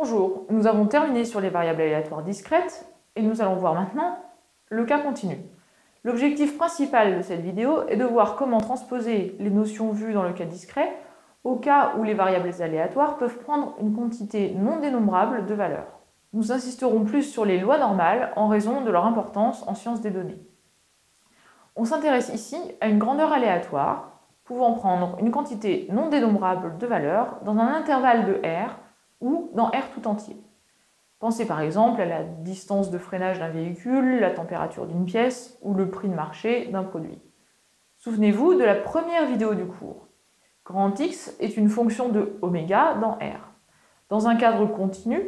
Bonjour, nous avons terminé sur les variables aléatoires discrètes et nous allons voir maintenant le cas continu. L'objectif principal de cette vidéo est de voir comment transposer les notions vues dans le cas discret au cas où les variables aléatoires peuvent prendre une quantité non dénombrable de valeurs. Nous insisterons plus sur les lois normales en raison de leur importance en sciences des données. On s'intéresse ici à une grandeur aléatoire pouvant prendre une quantité non dénombrable de valeurs dans un intervalle de R ou dans R tout entier. Pensez par exemple à la distance de freinage d'un véhicule, la température d'une pièce ou le prix de marché d'un produit. Souvenez-vous de la première vidéo du cours. Grand X est une fonction de oméga dans R. Dans un cadre continu,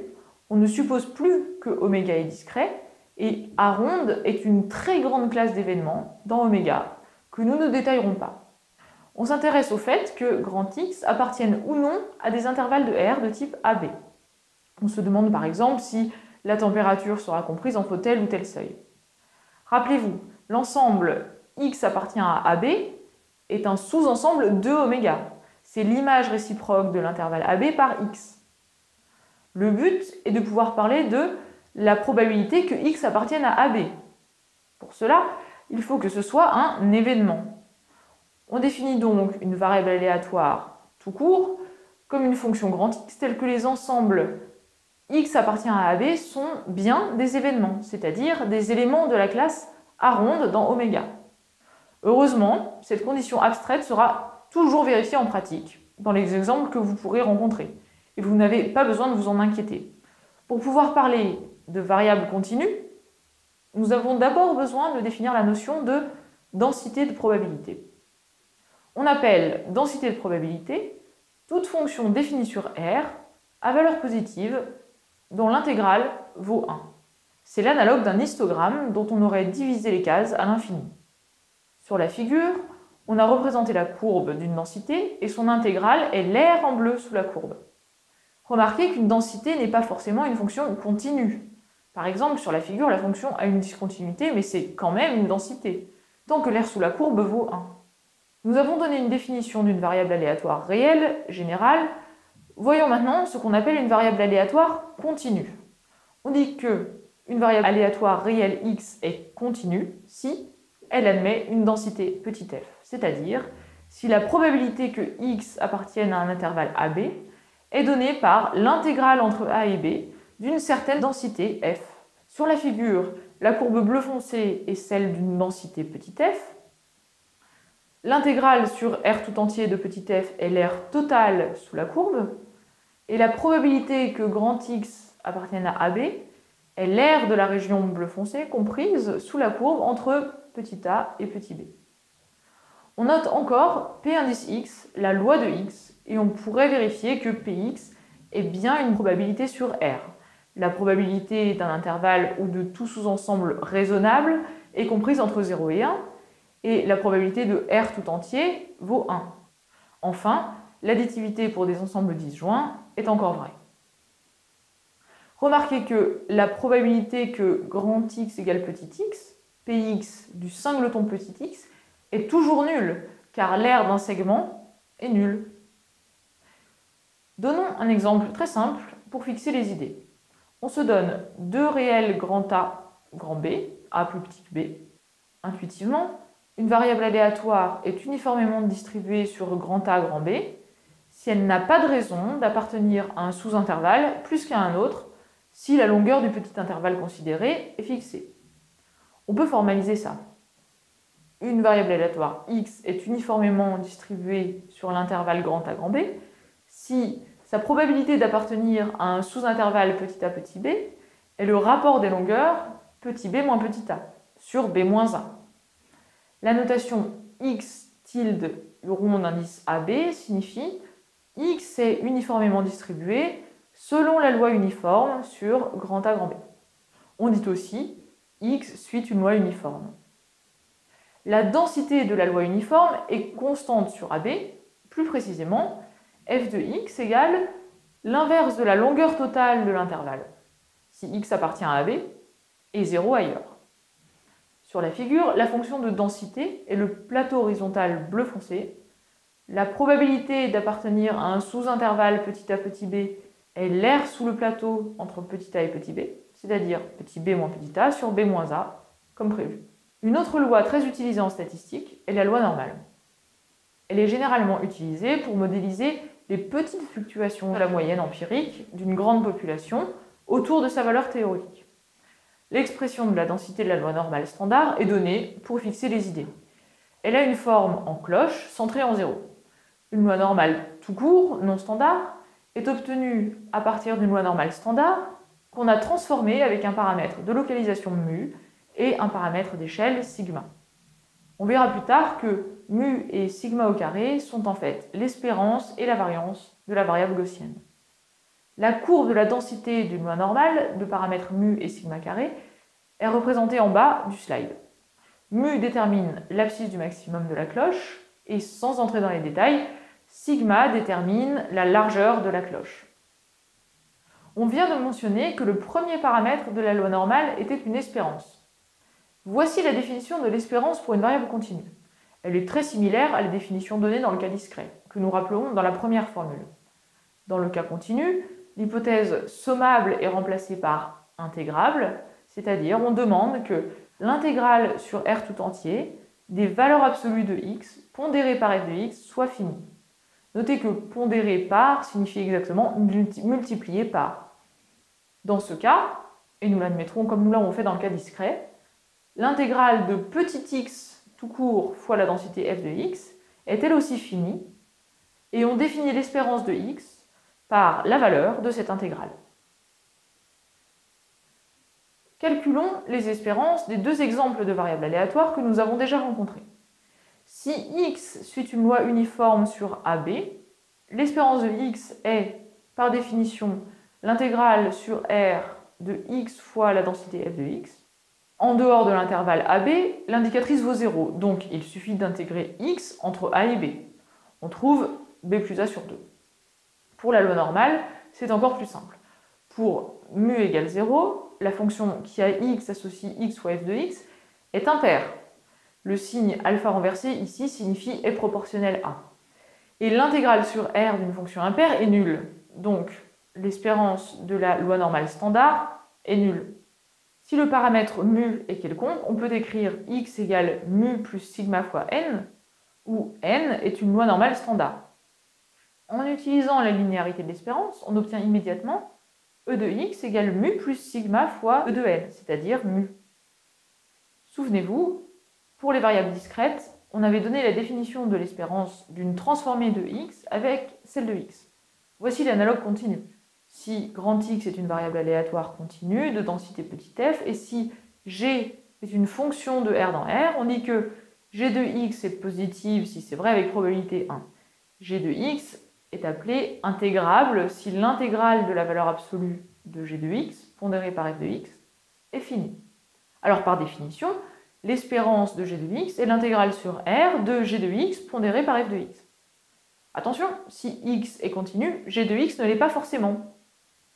on ne suppose plus que oméga est discret et A ronde est une très grande classe d'événements dans oméga que nous ne détaillerons pas. On s'intéresse au fait que grand X appartienne ou non à des intervalles de R de type AB. On se demande par exemple si la température sera comprise entre tel ou tel seuil. Rappelez-vous, l'ensemble X appartient à AB est un sous-ensemble de oméga. C'est l'image réciproque de l'intervalle AB par X. Le but est de pouvoir parler de la probabilité que X appartienne à AB. Pour cela, il faut que ce soit un événement. On définit donc une variable aléatoire tout court comme une fonction grand X telle que les ensembles X appartient à AB sont bien des événements, c'est-à-dire des éléments de la classe A ronde dans oméga. Heureusement, cette condition abstraite sera toujours vérifiée en pratique, dans les exemples que vous pourrez rencontrer, et vous n'avez pas besoin de vous en inquiéter. Pour pouvoir parler de variables continues, nous avons d'abord besoin de définir la notion de densité de probabilité. On appelle densité de probabilité toute fonction définie sur R à valeur positive dont l'intégrale vaut 1. C'est l'analogue d'un histogramme dont on aurait divisé les cases à l'infini. Sur la figure, on a représenté la courbe d'une densité et son intégrale est l'aire en bleu sous la courbe. Remarquez qu'une densité n'est pas forcément une fonction continue. Par exemple, sur la figure, la fonction a une discontinuité, mais c'est quand même une densité, tant que l'aire sous la courbe vaut 1. Nous avons donné une définition d'une variable aléatoire réelle, générale. Voyons maintenant ce qu'on appelle une variable aléatoire continue. On dit que une variable aléatoire réelle x est continue si elle admet une densité petit f, c'est-à-dire si la probabilité que x appartienne à un intervalle AB est donnée par l'intégrale entre a et b d'une certaine densité f. Sur la figure, la courbe bleu foncé est celle d'une densité petit f. L'intégrale sur R tout entier de petit f est l'aire totale sous la courbe, et la probabilité que grand X appartienne à AB est l'aire de la région bleu foncé comprise sous la courbe entre petit a et petit b. On note encore P indice X, la loi de X, et on pourrait vérifier que Px est bien une probabilité sur R. La probabilité d'un intervalle ou de tout sous-ensemble raisonnable est comprise entre 0 et 1, et la probabilité de R tout entier vaut 1. Enfin, l'additivité pour des ensembles disjoints est encore vraie. Remarquez que la probabilité que grand X égale petit x, Px du singleton petit x, est toujours nulle, car l'aire d'un segment est nulle. Donnons un exemple très simple pour fixer les idées. On se donne deux réels grand A, grand B, A plus petit que B. Intuitivement, une variable aléatoire est uniformément distribuée sur grand A, grand B, si elle n'a pas de raison d'appartenir à un sous-intervalle plus qu'à un autre, si la longueur du petit intervalle considéré est fixée. On peut formaliser ça. Une variable aléatoire x est uniformément distribuée sur l'intervalle grand A, grand B, si sa probabilité d'appartenir à un sous-intervalle petit a, petit b est le rapport des longueurs petit b moins petit a sur b moins 1. La notation x tilde rond d'indice AB signifie x est uniformément distribué selon la loi uniforme sur grand A, grand B. On dit aussi x suit une loi uniforme. La densité de la loi uniforme est constante sur AB, plus précisément, f de x égale l'inverse de la longueur totale de l'intervalle, si x appartient à AB, et 0 ailleurs. Sur la figure, la fonction de densité est le plateau horizontal bleu foncé. La probabilité d'appartenir à un sous-intervalle petit a, petit b est l'air sous le plateau entre petit a et petit b, c'est-à-dire petit b moins petit a sur b moins a, comme prévu. Une autre loi très utilisée en statistique est la loi normale. Elle est généralement utilisée pour modéliser les petites fluctuations de la moyenne empirique d'une grande population autour de sa valeur théorique. L'expression de la densité de la loi normale standard est donnée pour fixer les idées. Elle a une forme en cloche centrée en 0. Une loi normale tout court, non standard, est obtenue à partir d'une loi normale standard qu'on a transformée avec un paramètre de localisation mu et un paramètre d'échelle sigma. On verra plus tard que mu et sigma au carré sont en fait l'espérance et la variance de la variable gaussienne. La courbe de la densité d'une loi normale de paramètres mu et sigma carré est représentée en bas du slide. Mu détermine l'abscisse du maximum de la cloche et sans entrer dans les détails, sigma détermine la largeur de la cloche. On vient de mentionner que le premier paramètre de la loi normale était une espérance. Voici la définition de l'espérance pour une variable continue. Elle est très similaire à la définition donnée dans le cas discret, que nous rappelons dans la première formule. Dans le cas continu, l'hypothèse sommable est remplacée par intégrable, c'est-à-dire on demande que l'intégrale sur R tout entier des valeurs absolues de x pondérées par f de x soit finie. Notez que pondéré par signifie exactement multiplié par. Dans ce cas, et nous l'admettrons comme nous l'avons fait dans le cas discret, l'intégrale de petit x tout court fois la densité f de x est elle aussi finie, et on définit l'espérance de x par la valeur de cette intégrale. Calculons les espérances des deux exemples de variables aléatoires que nous avons déjà rencontrés. Si x suit une loi uniforme sur AB, l'espérance de x est, par définition, l'intégrale sur R de x fois la densité f de x. En dehors de l'intervalle AB, l'indicatrice vaut 0, donc il suffit d'intégrer x entre a et b. On trouve b plus a sur 2. Pour la loi normale, c'est encore plus simple. Pour mu égale 0, la fonction qui a x associe x fois f de x est impaire. Le signe alpha renversé ici signifie est proportionnel à. Et l'intégrale sur R d'une fonction impaire est nulle. Donc l'espérance de la loi normale standard est nulle. Si le paramètre mu est quelconque, on peut écrire x égale mu plus sigma fois n, où n est une loi normale standard. En utilisant la linéarité de l'espérance, on obtient immédiatement e de x égale mu plus sigma fois e de n, c'est-à-dire mu. Souvenez-vous, pour les variables discrètes, on avait donné la définition de l'espérance d'une transformée de x avec celle de x. Voici l'analogue continu. Si grand X est une variable aléatoire continue de densité petit f, et si g est une fonction de R dans R, on dit que g de x est positive si c'est vrai avec probabilité 1. G de x est appelé intégrable si l'intégrale de la valeur absolue de g de x, pondérée par f de x, est finie. Alors par définition, l'espérance de g de x est l'intégrale sur R de g de x pondérée par f de x. Attention, si x est continu, g de x ne l'est pas forcément.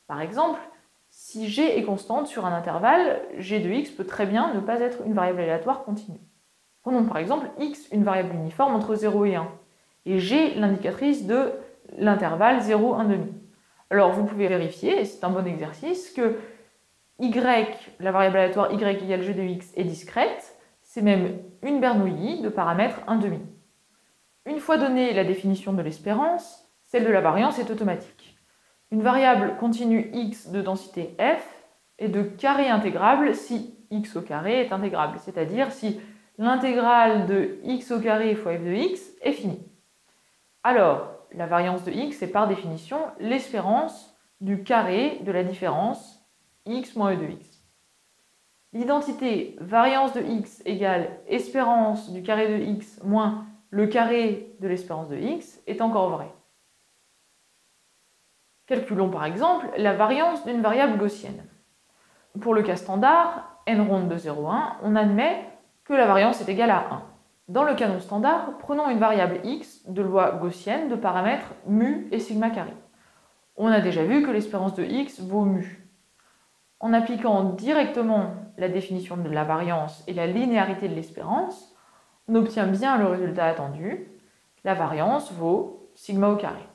Par exemple, si g est constante sur un intervalle, g de x peut très bien ne pas être une variable aléatoire continue. Prenons par exemple x une variable uniforme entre 0 et 1, et g l'indicatrice de l'intervalle 0, 1,5. Alors vous pouvez vérifier, et c'est un bon exercice, que y, la variable aléatoire y égale g de x est discrète, c'est même une Bernoulli de paramètre 1,5. Une fois donnée la définition de l'espérance, celle de la variance est automatique. Une variable continue x de densité f est de carré intégrable si x au carré est intégrable, c'est-à-dire si l'intégrale de x au carré fois f de x est finie. Alors, la variance de x est par définition l'espérance du carré de la différence x moins e de x. L'identité variance de x égale espérance du carré de x moins le carré de l'espérance de x est encore vraie. Calculons par exemple la variance d'une variable gaussienne. Pour le cas standard, n ronde de 0,1, on admet que la variance est égale à 1. Dans le cas non standard, prenons une variable x de loi gaussienne de paramètres mu et sigma carré. On a déjà vu que l'espérance de x vaut mu. En appliquant directement la définition de la variance et la linéarité de l'espérance, on obtient bien le résultat attendu. La variance vaut sigma au carré.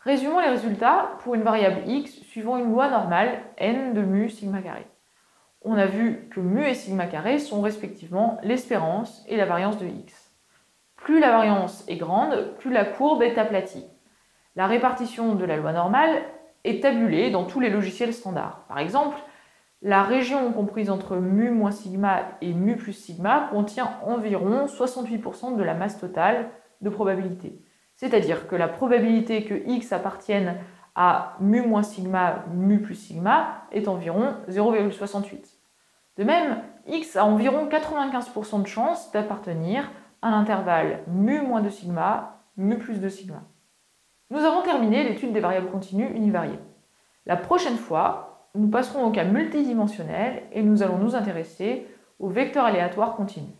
Résumons les résultats pour une variable x suivant une loi normale n de mu sigma carré. On a vu que mu et sigma carré sont respectivement l'espérance et la variance de x. Plus la variance est grande, plus la courbe est aplatie. La répartition de la loi normale est tabulée dans tous les logiciels standards. Par exemple, la région comprise entre mu moins sigma et mu plus sigma contient environ 68% de la masse totale de probabilité. C'est-à-dire que la probabilité que x appartienne à mu moins sigma, mu plus sigma est environ 0,68. De même, x a environ 95% de chances d'appartenir à l'intervalle mu moins de sigma, mu plus de sigma. Nous avons terminé l'étude des variables continues univariées. La prochaine fois, nous passerons au cas multidimensionnel et nous allons nous intéresser aux vecteurs aléatoires continus.